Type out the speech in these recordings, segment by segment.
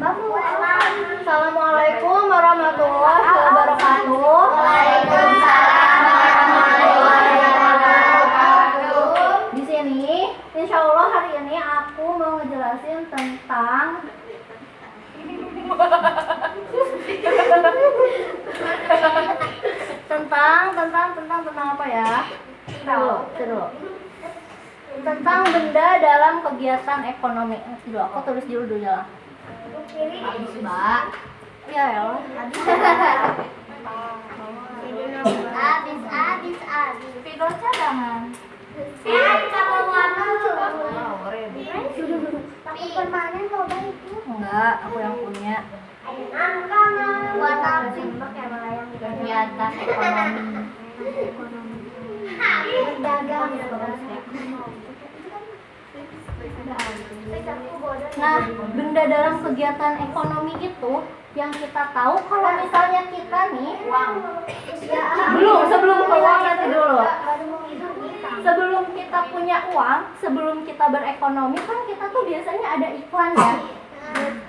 Assalamualaikum warahmatullahi wabarakatuh. Waalaikumsalam warahmatullahi wabarakatuh. Di sini, insya Allah hari ini aku mau ngejelasin tentang tentang apa ya? Dulu. Tentang benda dalam kegiatan ekonomi. Dulu aku tulis dulu ya. Habis, Mbak. Iya ya. Habis. Video cadangan. Kalau warna tapi permanen kok itu. Enggak, aku yang punya. Warna simbok ya melayang kegiatan ekonomi. Berdagang. Nah, benda dalam kegiatan ekonomi itu yang kita tahu kalau misalnya kita nih sebelum ke uang nanti dulu. Sebelum kita punya uang, sebelum kita berekonomi kan kita tuh biasanya ada iklan ya.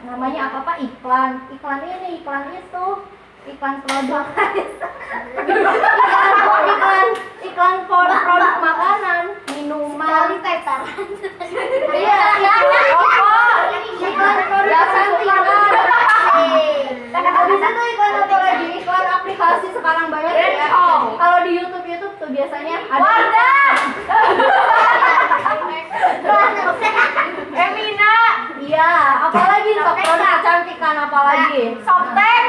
Namanya apa iklan ini, iklan itu, iklan produk. iklan produk makanan, minuman. Iya, iklan produk kecantikan. Habis itu iklan apa lagi? Iklan aplikasi sekarang banyak ya. Kalau di YouTube tuh biasanya ada. Emina. Iya, apalagi produk kecantikan apalagi? Softtek.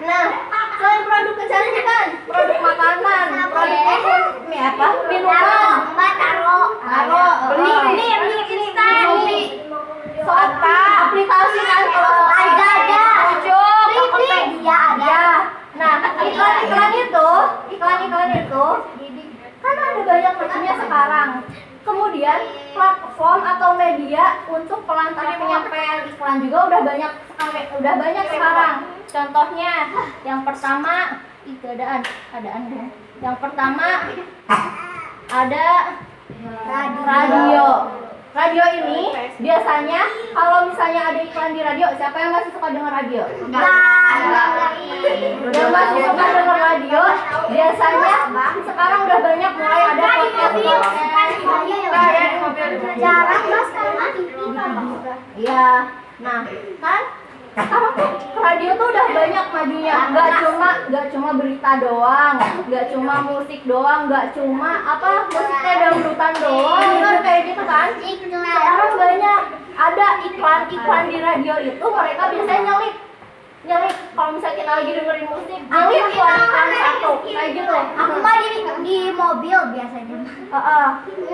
Nah, selain produk kecantikan, produk makanan, produk minuman, Mbak taruh. beli Ini. apa aplikasi kan kalau Ada. Tokopedia ada. ya. Nah, iklan itu kan ada banyak macamnya sekarang. Kemudian platform atau media untuk pelantara penyampaian iklan juga udah banyak sekarang. Contohnya yang pertama adaan ya. Yang pertama ada radio. Radio ini biasanya kalau misalnya ada iklan di radio, siapa yang masih suka dengar radio? Yang masih suka dengar radio, biasanya sekarang udah banyak mulai ada podcast. Jarang Mas sekarang TV. Iya, nah kan sekarang tuh radio tuh udah banyak majunya, nggak cuma berita doang, nggak cuma musik doang, nggak cuma musiknya dangdutan doang, kan kayak gitu kan. Sekarang banyak ada iklan di radio itu, mereka biasanya nyelip kalau misalnya kita lagi dengerin musik, nyelip iklan satu kayak gitu. Aku mah di mobil biasanya.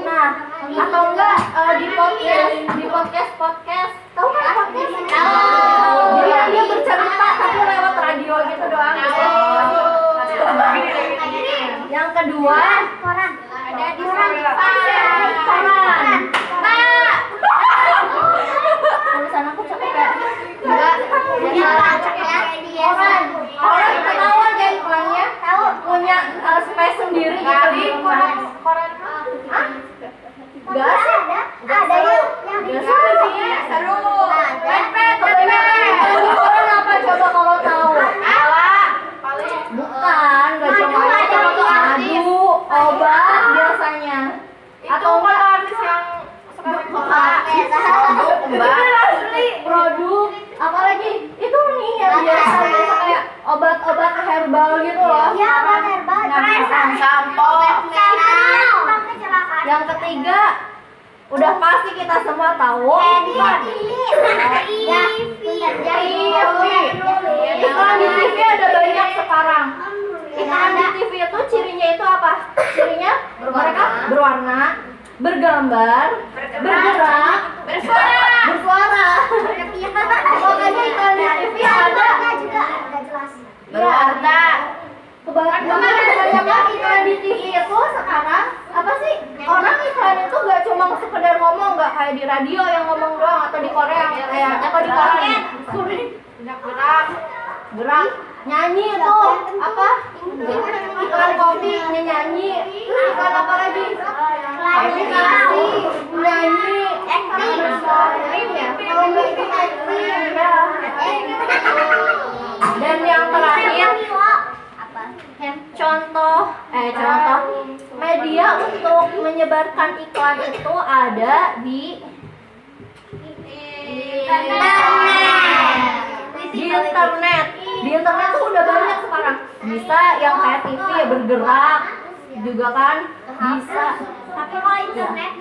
Nah, atau enggak di podcast. Tahu kan podcast? Tahu. Jadi dia bercerita tapi lewat radio gitu doang. Yang kedua, Koran. ada di koran. Nah, tulisan aku capek. Koran ketahuan ya iklannya. Tahu. Punya space sendiri gitu di rumah. Enggak sih. Ada yang di Seru. Koran apa coba kalau tahu? Bukan, nggak cuma itu, madu, obat biasanya. Atau enggak produk apalagi itu nih yang biasa kayak obat-obat herbal gitu loh. Iya, obat herbal. Sampo. Yang ketiga udah pasti kita semua tahu. Iklan di TV ada banyak sekarang. Iklan di TV itu cirinya itu apa? Cirinya mereka berwarna, bergambar, bergerak, bersuara. Pokoknya iklan di TV ada. Juga agak jelas. Berwarna. Kebanyakan iklan di TV itu sekarang apa sih? Orang iklan itu nggak cuma sekedar ngomong, nggak kayak di radio yang ngomong doang atau di Korea kayak atau di koran. Gerak, nyanyi itu apa? Iklan kopi nyanyi. Terus iklan apa lagi? Aplikasi nyanyi. contoh media untuk menyebarkan iklan itu ada di internet. Di internet tuh udah banyak sekarang. Bisa yang kayak TV ya bergerak juga kan bisa. Tapi kalau internet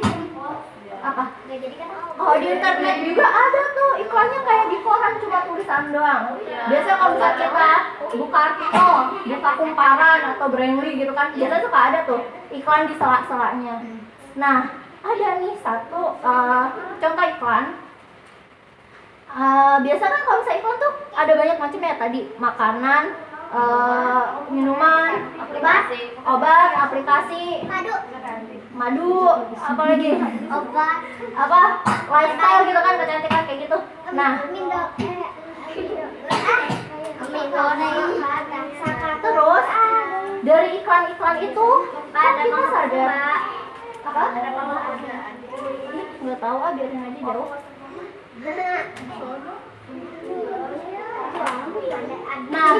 Apa? nggak jadi kan? Oh, di internet juga ada tuh iklannya kayak di koran cuma tulisan doang. Biasanya kalau misalnya kita buka artikel, buka Kumparan atau Brandly gitu kan, biasanya suka ada tuh iklan di sela-selanya. Nah, ada nih satu contoh iklan. Biasa kan kalau misalnya iklan tuh ada banyak macamnya tadi, makanan, minuman, Aplikasi. obat, aplikasi, madu, apa lagi? Obat. Apa? Lifestyle gitu kan, kecantikan kayak gitu. Nah, terus dari iklan-iklan itu kan kita sadar apa? Nggak tahu biarin aja jauh. Nah,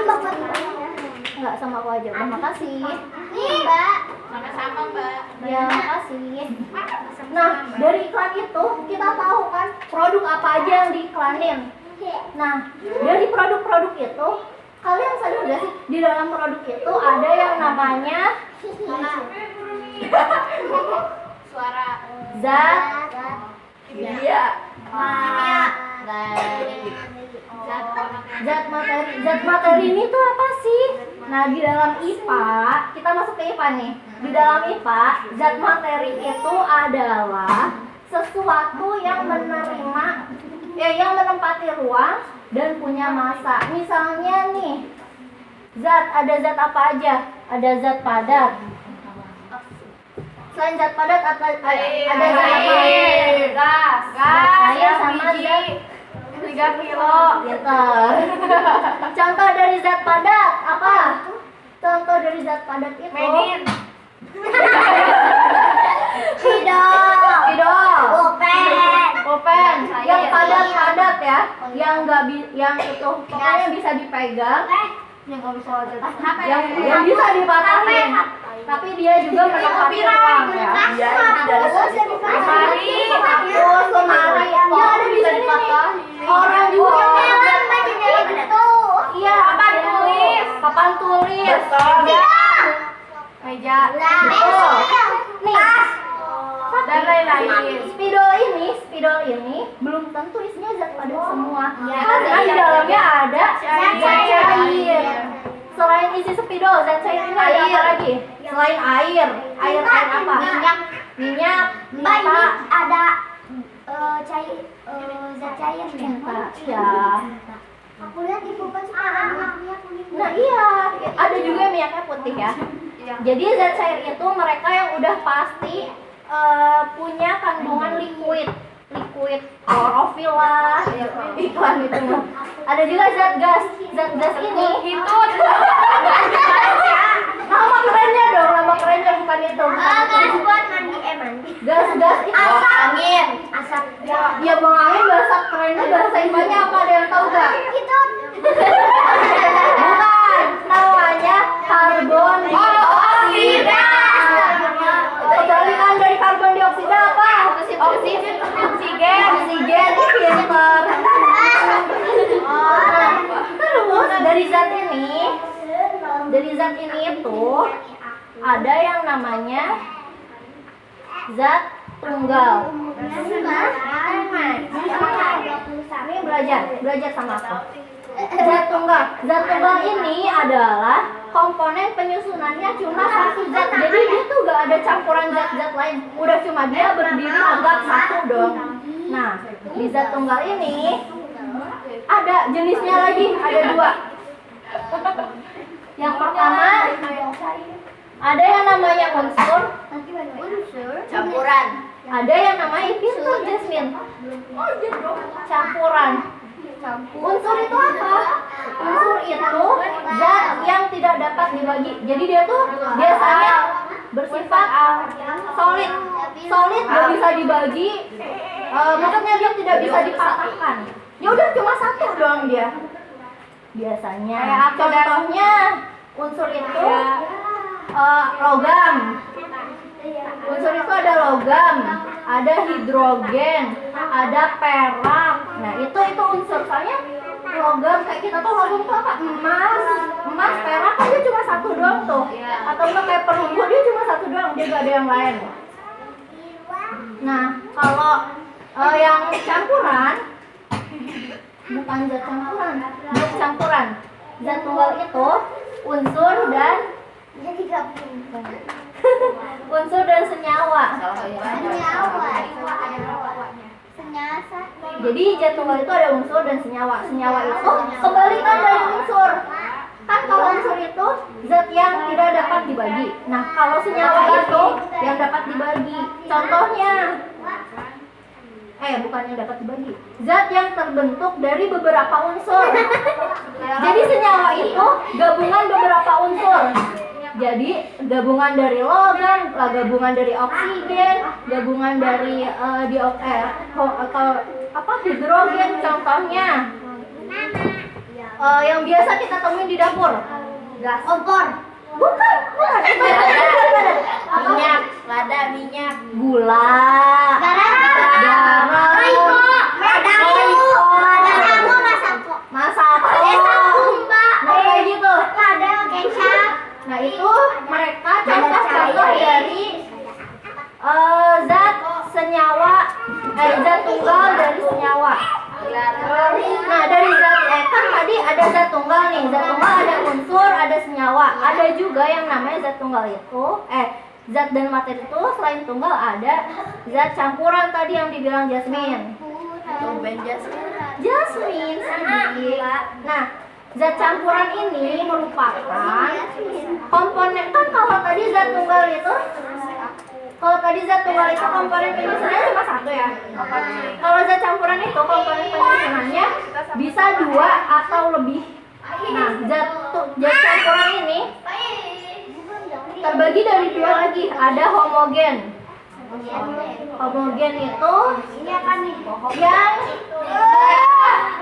nggak sama aku aja. Makasih. Mbak. Sama-sama, Mbak. Ya, makasih. Nah, dari iklan itu kita tahu kan produk apa aja yang diiklanin. Nah, dari produk-produk itu kalian sadar gak sih di dalam produk itu ada yang namanya Suara. zat Iya. zat materi. Zat materi ini tuh apa sih? Nah, di dalam IPA, kita masuk ke IPA nih. Di dalam IPA, zat materi itu adalah sesuatu yang yang menempati ruang dan punya massa. Misalnya nih, ada zat apa aja? Ada zat padat. Selain zat padat ada zat apa? Gas. Air sama zat 3 kilo. Pintar. Contoh dari zat padat apa? Contoh dari zat padat itu Medin. Spidol. Pulpen. Yang Saya. padat-padat ya. Yang itu pokoknya bisa dipegang. Yang bisa dipatahin. Tapi dia juga menempati ruang ya. Iya, lemari. Hapus, lemari. Ya ada di sini nih. Orang juga. Iya, papan tulis. Meja. Betul. Nih. Dan lain-lain. Spidol ini belum tentu isinya zat padat semua. Iya. Karena di dalamnya ada zat cair. Selain isi spidol, zat cair ini ada apa lagi? Selain air apa? Minyak, Mbak, ini tinta. ada zat cair Tinta. Ya. Aku lihat di bukan minyaknya kuning. Nah iya, ada juga yang minyaknya putih ya. Jadi zat cair itu mereka yang udah pasti punya kandungan liquid klorofil lah, iklan itu mah. Ada juga zat gas ini. Itu. Nama kerennya bukan itu. Gas buat mandi. Gas itu. Angin. Asap. Ya buang angin bahasa kerennya bahasa IPA-nya apa, ada yang tahu gak? Itu. Bukan, namanya karbon dioksida. Kebalikan dari karbon dioksida apa? Oksigen. Oksigen, pinter. Terus dari zat ini itu ada yang namanya zat tunggal. Ini belajar sama aku. Zat tunggal ini adalah komponen penyusunannya cuma satu zat. Jadi dia tuh gak ada campuran zat-zat lain. Udah cuma dia berdiri tegak satu dong. Nah, di zat tunggal ini ada jenisnya lagi, ada 2. Yang pertama ada yang namanya unsur, Campuran. ada yang namanya pintu Jasmine. Campuran. Unsur itu apa? Unsur itu zat yang tidak dapat dibagi. Jadi dia tuh biasanya bersifat solid. Solid gak bisa dibagi. Maksudnya dia tidak bisa dipatahkan. Ya udah cuma satu doang dia. Biasanya. Contohnya unsur itu logam. Unsur itu ada logam, ada hidrogen, ada perak. Nah, itu unsur. Soalnya logam kayak kita tuh logam tuh apa? Emas, perak kan dia cuma satu doang tuh. Atau enggak kayak perunggu dia cuma satu doang, dia gak ada yang lain. Nah, kalau yang campuran, bukan zat campuran, zat campuran. Zat tunggal itu unsur dan unsur dan senyawa. Jadi zat tunggal itu ada unsur dan senyawa. Senyawa itu kebalikan dari unsur. Kan kalau unsur itu zat yang tidak dapat dibagi. Nah, kalau senyawa itu yang dapat dibagi. Contohnya, bukan yang dapat dibagi. Zat yang terbentuk dari beberapa unsur. Jadi senyawa itu gabungan beberapa unsur. Jadi gabungan dari logam, gabungan dari oksigen, gabungan dari hidrogen. Contohnya yang biasa kita temuin di dapur. Gas. Kompor. Bukan. Minyak, lada minyak, gula, garam, masako. Nah, kayak gitu. Nah, itu mereka contoh dari zat senyawa, zat tunggal dari senyawa. Nah, dari zat kan tadi ada zat tunggal nih. Zat tunggal ada unsur, ada senyawa. Ada juga yang namanya zat tunggal itu zat dan materi itu selain tunggal ada zat campuran tadi yang dibilang Jasmine. Jasmine sih. Nah, zat campuran ini merupakan komponen. Kan kalau tadi zat tunggal itu komponen penyusunannya cuma satu ya. Kalau zat campuran itu komponen penyusunannya bisa 2 atau lebih. Nah, zat campuran ini terbagi dari 2 lagi. Ada homogen. Homogen itu yang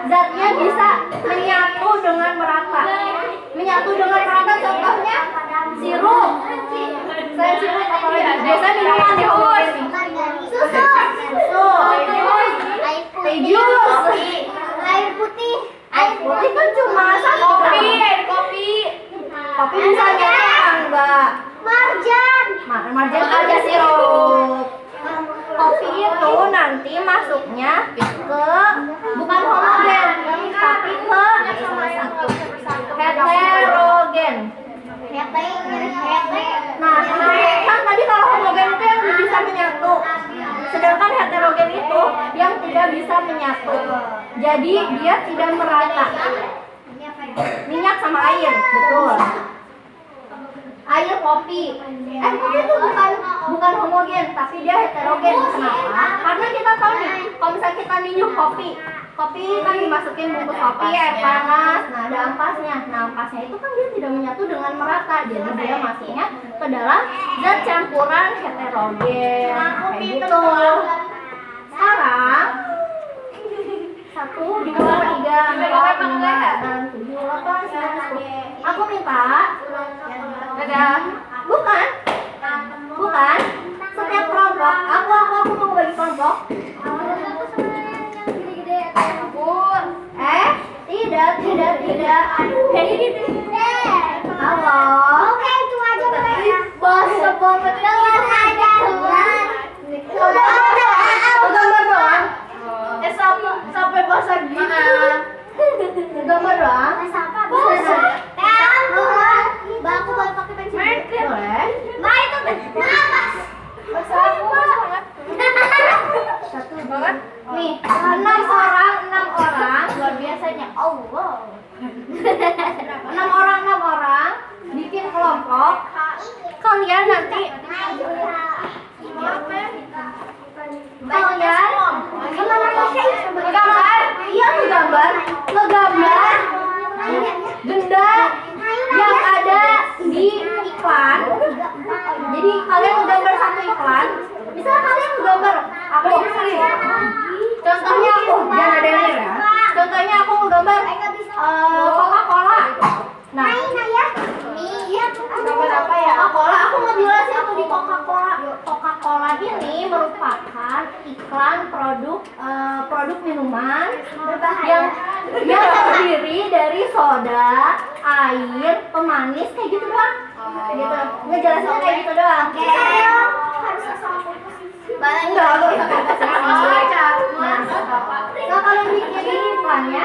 zatnya bisa menyatu dengan merata. Menyatu dengan merata contohnya sirup. Saya sirup apa lagi? Biasa minuman di homogen nih. Susu, teh jus, air putih. Air putih kan cuma satu. Kopi bisa nyatu enggak? Marjan aja sirup. Kopi itu nanti masuknya ke bukan homogen tapi ke heterogen. Nah, kan tadi kalau homogen itu yang bisa menyatu, sedangkan heterogen itu yang tidak bisa menyatu. Jadi dia tidak merata. Minyak sama air, betul. Air kopi. Kopi itu bukan homogen, tapi dia heterogen. Kenapa? Karena kita tahu nih, kalau misalnya kita minum kopi kan dimasukin bungkus kopi, air panas, nah ada ampasnya. Nah, ampasnya itu kan dia tidak menyatu dengan merata, jadi dia masuknya ke dalam zat campuran heterogen. Kayak gitu. Sekarang 1, 2, 3, 4, 5, 6, 7, 8, 9, 10. Aku minta bukan setiap kelompok aku mau bagi kelompok. Tidak. Halo. Oke, itu aja boleh. Bahasa banget dengan ada gambar doang. Sampai bahasa gitu. Gambar doang. Bahasa. Aku boleh pakai pensil. Boleh. Itu apa? Bahasa aku banget. Satu banget. Nih, 6 orang luar biasanya. Allah. 6 orang bikin kelompok. Kalian nanti ngegambar benda yang ada di iklan. Jadi kalian ngegambar satu iklan. Misalnya kalian ngegambar aku. Contohnya aku, jangan ada yang lihat ya. Contohnya aku ngegambar Coca-Cola. Nah, gambar apa ya? Coca-Cola produk minuman yang terdiri dari soda, air, pemanis kayak gitu doang. Gitu. Ngejelasin kayak gitu doang. Enggak, gak usah komposisi. Nah, kalian bikin iklannya.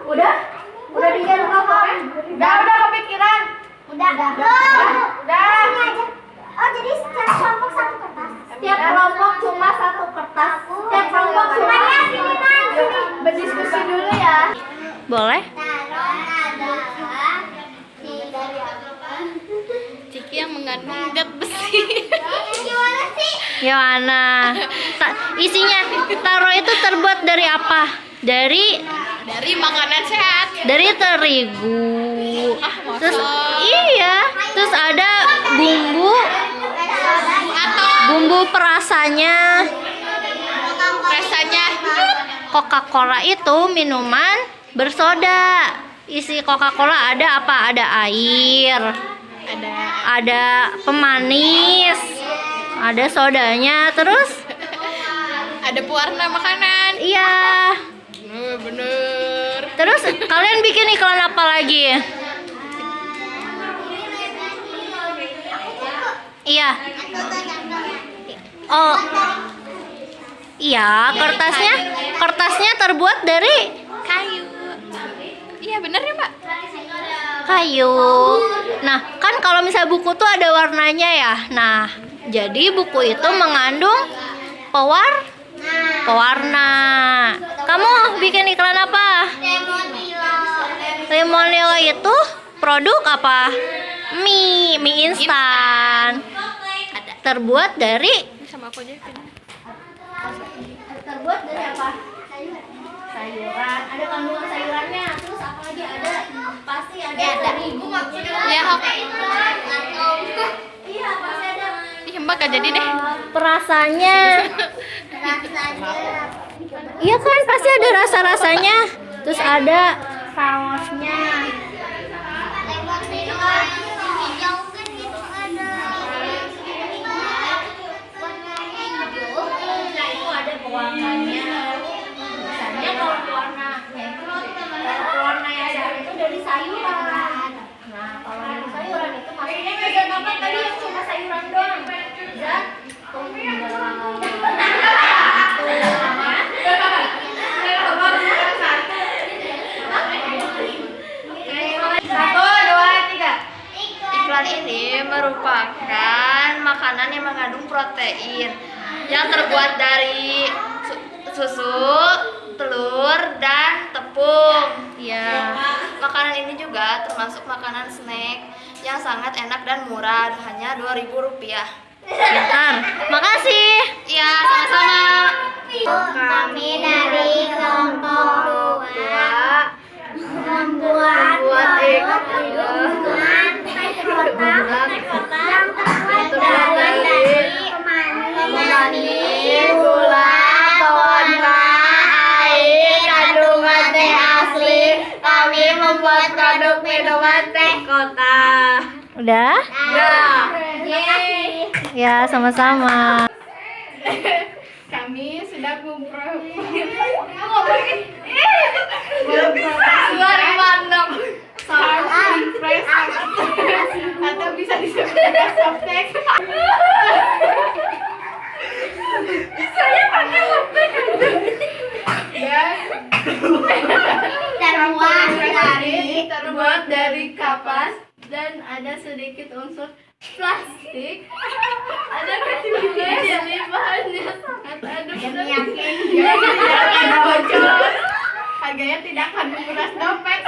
Udah? Udah bikin apa? Udah kepikiran. Udah. Oh, jadi setiap kelompok satu kertas. Setiap kelompok cuma satu kertas. Setiap kelompok cuma Sini. berdiskusi dulu ya. Boleh? Dari apa? Ciki yang mengandung zat besi. Gimana sih? Yohana. Isinya taro itu terbuat dari apa? Dari Makanan sehat. dari terigu. Terus iya, terus ada bumbu perasanya. Rasanya Coca-Cola itu minuman bersoda. Isi Coca-Cola ada apa? Ada air, ada pemanis, ada sodanya, terus ada pewarna makanan. iya. Bener. Terus kalian bikin iklan apa lagi? Iya. Oh. Iya, kertasnya terbuat dari Kayu. Iya bener ya Mbak. kayu. Nah, kan kalau misalnya buku tuh ada warnanya ya. Nah, jadi buku itu mengandung pewarna. Kamu bikin iklan apa? Lemonilo itu produk apa? Mie instan. Terbuat dari Sama aku aja. terbuat dari apa? Sayuran. Ada kandungan sayurannya. Terus apa lagi ada? Pasti ada terigu. Ya oke. Iya, pasti ada. Ih Mbak gak jadi deh. Perasanya. Iya kan, pasti ada rasa-rasanya. Terus ada sausnya. Nah, itu ada pewarnanya. Misalnya kalau pewarnanya itu pewarna yang sehat itu dari sayuran. Nah, kalau dari sayuran itu maksudnya zat apa tadi yang cuma sayuran doang? Zat Iklan ini merupakan makanan yang mengandung protein yang terbuat dari susu, telur, dan tepung. ya. Makanan ini juga termasuk makanan snack yang sangat enak dan murah, hanya Rp2.000. Pintar. Makasih. Iya, sama-sama. Kami dari kelompok 2 membuat iklan yang terbuat dari pemanis, gula, pewarna, air, kandungan teh asli. Kami membuat produk minuman teh kota. Udah? Ya, sama-sama. Kami sudah atau bisa disebut softtek. Saya pakai softtek terbuat dari kapas dan ada sedikit unsur plastik. Ada kecil-kecil, jadi bahannya sangat adem dan yakin. Harganya tidak akan menguras dompet.